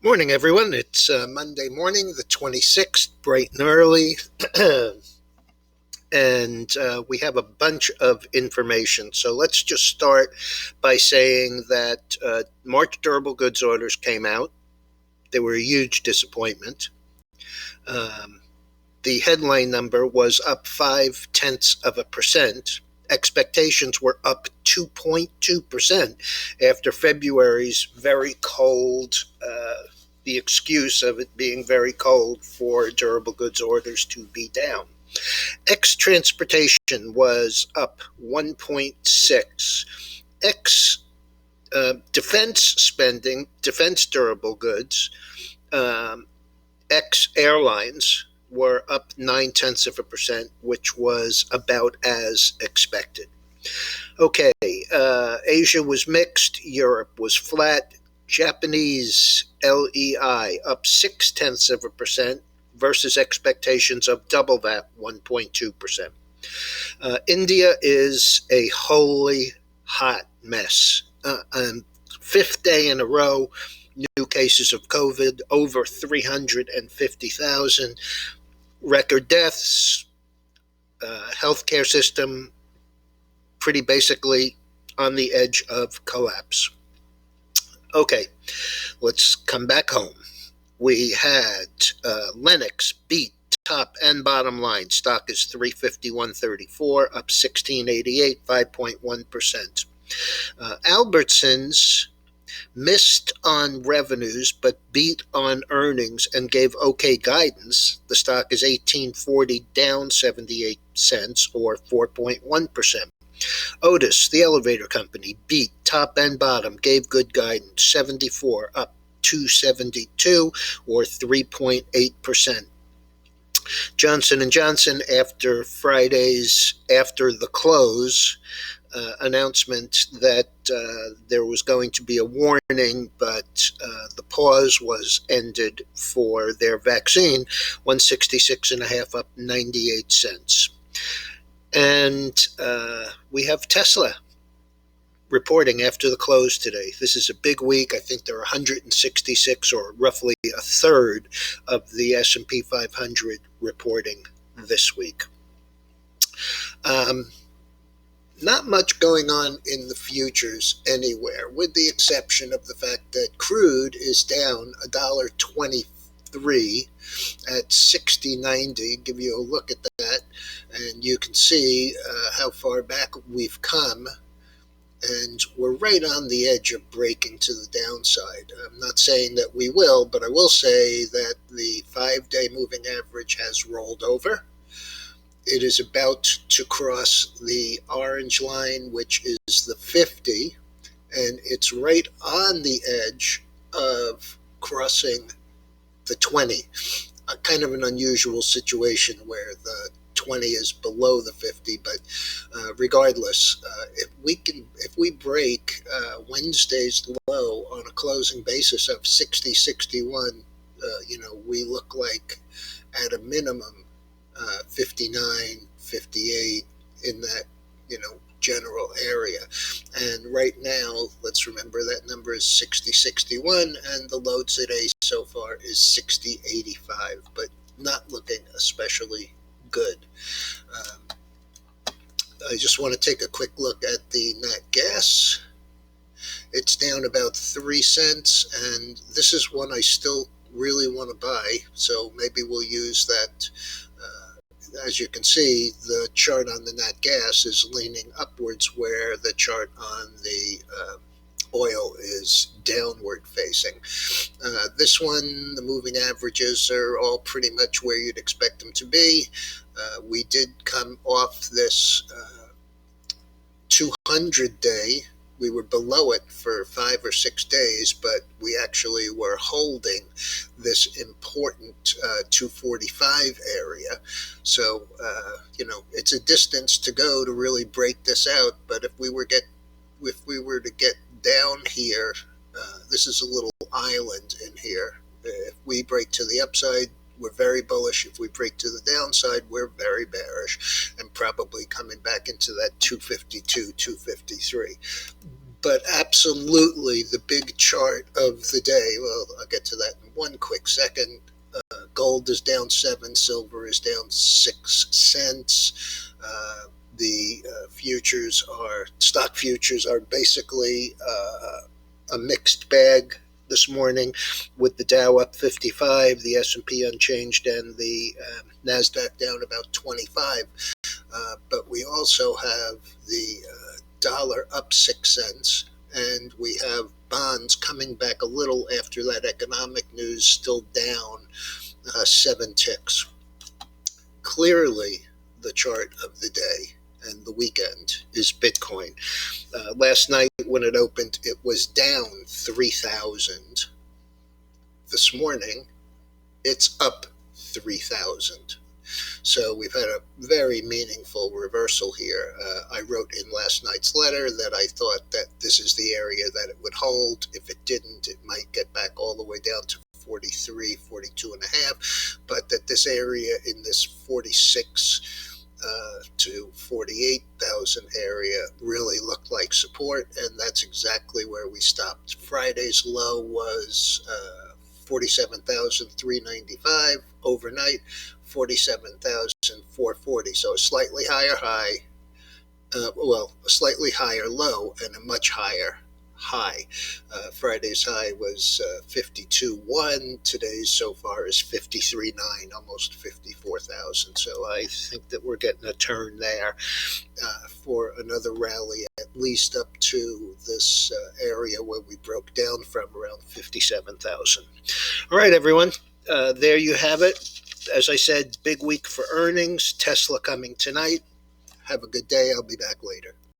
Morning, everyone. It's Monday morning, the 26th, bright and early, and we have a bunch of information. So let's just start by saying that March durable goods orders came out. They were a huge disappointment. The headline number was up 0.5%. Expectations were up 2.2% after February's very cold, the excuse of it being very cold for durable goods orders to be down. Ex-transportation was up 1.6. Defense spending, defense durable goods, ex-airlines were up 0.9%, which was about as expected. Okay, Asia was mixed. Europe was flat. Japanese LEI up 0.6% versus expectations of double that, 1.2%. India is a wholly hot mess. Fifth day in a row, new cases of COVID, over 350,000. Record deaths, healthcare system pretty basically on the edge of collapse. Okay, let's come back home. We had Lennox beat top and bottom line. Stock is 351.34, up 16.88, 5.1%. Albertsons missed on revenues but beat on earnings and gave okay guidance. The stock is 18.40, down 78 cents or 4.1%. Otis, the elevator company, beat top and bottom, gave good guidance, 74, up 272 or 3.8%. Johnson & Johnson, after Friday's after the close announcement that there was going to be a warning, but the pause was ended for their vaccine, 166.5, up 98 cents. And we have Tesla reporting after the close today. This is a big week. I think there are 166, or roughly a third of the S&P 500 reporting this week. Not much going on in the futures anywhere, with the exception of the fact that crude is down $1.23 at 60.90. Give you a look at that, and you can see how far back we've come, and we're right on the edge of breaking to the downside. I'm not saying that we will, but I will say that the 5-day moving average has rolled over. It is about to cross the orange line, which is the 50, and it's right on the edge of crossing the 20. Kind of an unusual situation where the 20 is below the 50, but regardless, if we break Wednesday's low on a closing basis of 60.61, we look like at a minimum 59, 58 in that general area. And right now, let's remember that number is 60.61, and the low today so far is 60.85, but not looking especially good. I just want to take a quick look at the nat gas. It's down about 3 cents, and this is one I still really want to buy, so maybe we'll use that. As you can see, the chart on the nat gas is leaning upwards, where the chart on the oil is downward facing. This one, the moving averages are all pretty much where you'd expect them to be. We did come off this 200-day. We were below it for 5 or 6 days, but we actually were holding this important 245 area. So, it's a distance to go to really break this out. But if we were to get down here, this is a little island in here. If we break to the upside, we're very bullish. If we break to the downside, we're very bearish, and probably coming back into that 252, 253. But absolutely the big chart of the day, well, I'll get to that in one quick second. Gold is down 7, silver is down 6 cents. The stock futures are basically a mixed bag this morning, with the Dow up 55, the S&P unchanged, and the NASDAQ down about 25. But we also have the dollar up 6 cents, and we have bonds coming back a little after that economic news, still down 7 ticks. Clearly, the chart of the day and the weekend is Bitcoin. Last night when it opened, it was down 3,000. This morning, it's up 3,000. So we've had a very meaningful reversal here. I wrote in last night's letter that I thought that this is the area that it would hold. If it didn't, it might get back all the way down to 43, 42 and a half, but that this area in this 46 to 48,000 area really looked like support, and that's exactly where we stopped. Friday's low was 47,395, overnight 47,440, so a slightly higher high, a slightly higher low and a much higher high. Friday's high was 52.1. Today's so far is 53.9, almost 54,000. So I think that we're getting a turn there for another rally, at least up to this area where we broke down from, around 57,000. All right, everyone. There you have it. As I said, big week for earnings. Tesla coming tonight. Have a good day. I'll be back later.